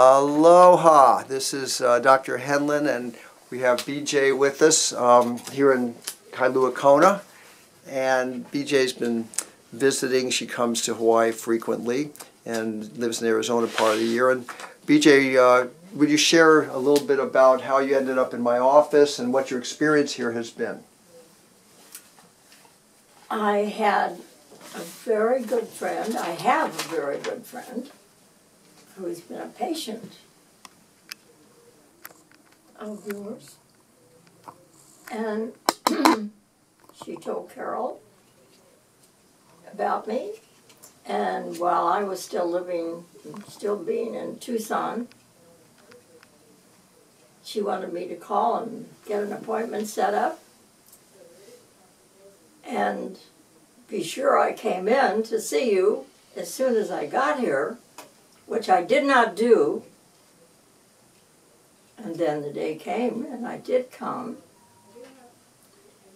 Aloha, this is Dr. Hendlin, and we have BJ with us here in Kailua Kona, and BJ's been visiting. She comes to Hawaii frequently and lives in Arizona part of the year. And BJ, would you share a little bit about how you ended up in my office and what your experience here has been? I had a very good friend, I have a very good friend, who's been a patient of yours. And she told Carol about me. And while I was still being in Tucson, she wanted me to call and get an appointment set up and be sure I came in to see you as soon as I got here, which I did not do. And then the day came and I did come,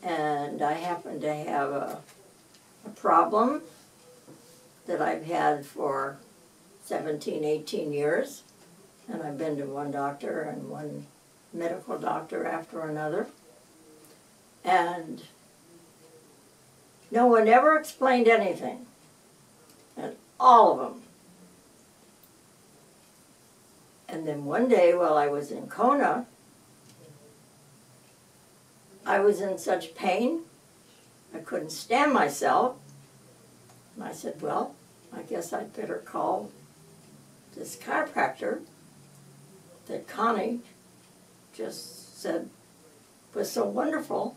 and I happened to have a problem that I've had for 17, 18 years, and I've been to one doctor and one medical doctor after another, and no one ever explained anything, and all of them. And then one day while I was in Kona, I was in such pain, I couldn't stand myself, and I said, well, I guess I'd better call this chiropractor that Connie just said was so wonderful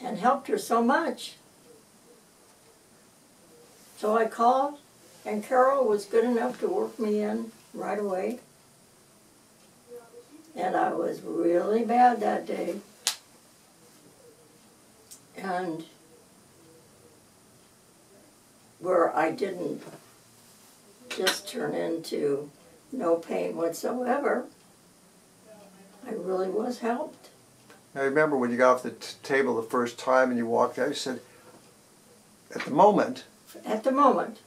and helped her so much. So I called, and Carol was good enough to work me in right away. And I was really bad that day. And where I didn't just turn into no pain whatsoever, I really was helped. I remember when you got off the table the first time and you walked out, you said, at the moment,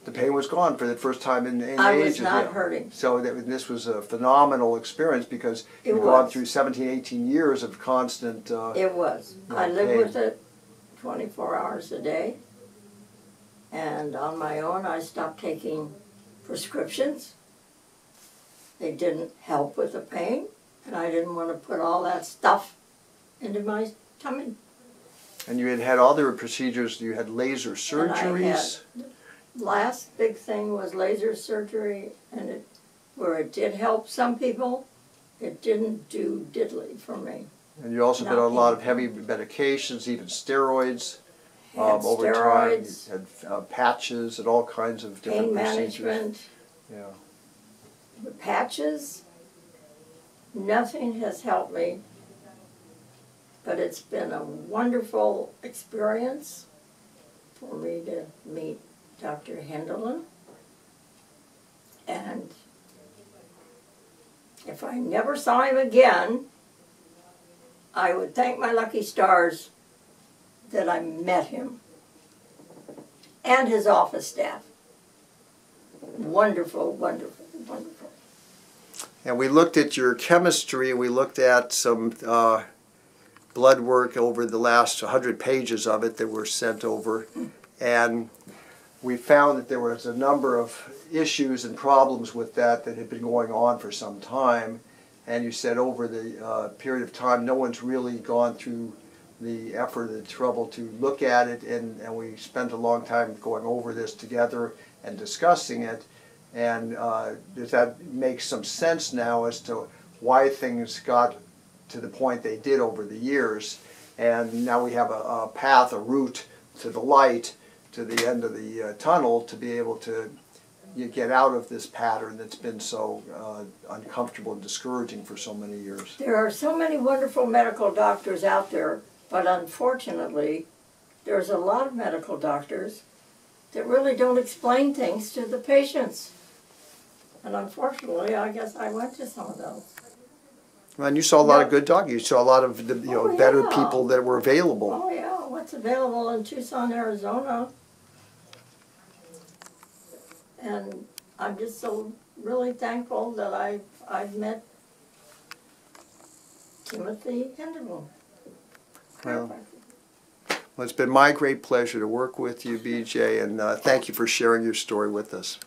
the pain was gone for the first time in ages. I was not hurting. So this was a phenomenal experience because you've gone through 17, 18 years of constant It was. I lived with it 24 hours a day. And on my own, I stopped taking prescriptions. They didn't help with the pain. And I didn't want to put all that stuff into my tummy. And you had other procedures. You had laser surgeries. Last big thing was laser surgery, and where it did help some people, it didn't do diddly for me. And you also been on a lot of heavy medications, even steroids. Over time, you had patches and all kinds of different procedures. Pain management. Yeah. The patches, nothing has helped me. But it's been a wonderful experience for me to meet Dr. Hendlin. And if I never saw him again, I would thank my lucky stars that I met him and his office staff. Wonderful, wonderful, wonderful. And we looked at your chemistry, and we looked at some blood work over the last 100 pages of it that were sent over, and we found that there was a number of issues and problems with that had been going on for some time. And you said over the period of time, no one's really gone through the effort and the trouble to look at it, and we spent a long time going over this together and discussing it. And does that make some sense now as to why things got to the point they did over the years? And now we have a path, a route to the light, to the end of the tunnel, to be able to get out of this pattern that's been so uncomfortable and discouraging for so many years. There are so many wonderful medical doctors out there, but unfortunately, there's a lot of medical doctors that really don't explain things to the patients. And unfortunately, I guess I went to some of those. And you saw a lot of good doctors. You saw a lot of better people that were available. Oh yeah, what's available in Tucson, Arizona. And I'm just so really thankful that I've met Timothy Hendlin. Well, it's been my great pleasure to work with you, BJ, and thank you for sharing your story with us.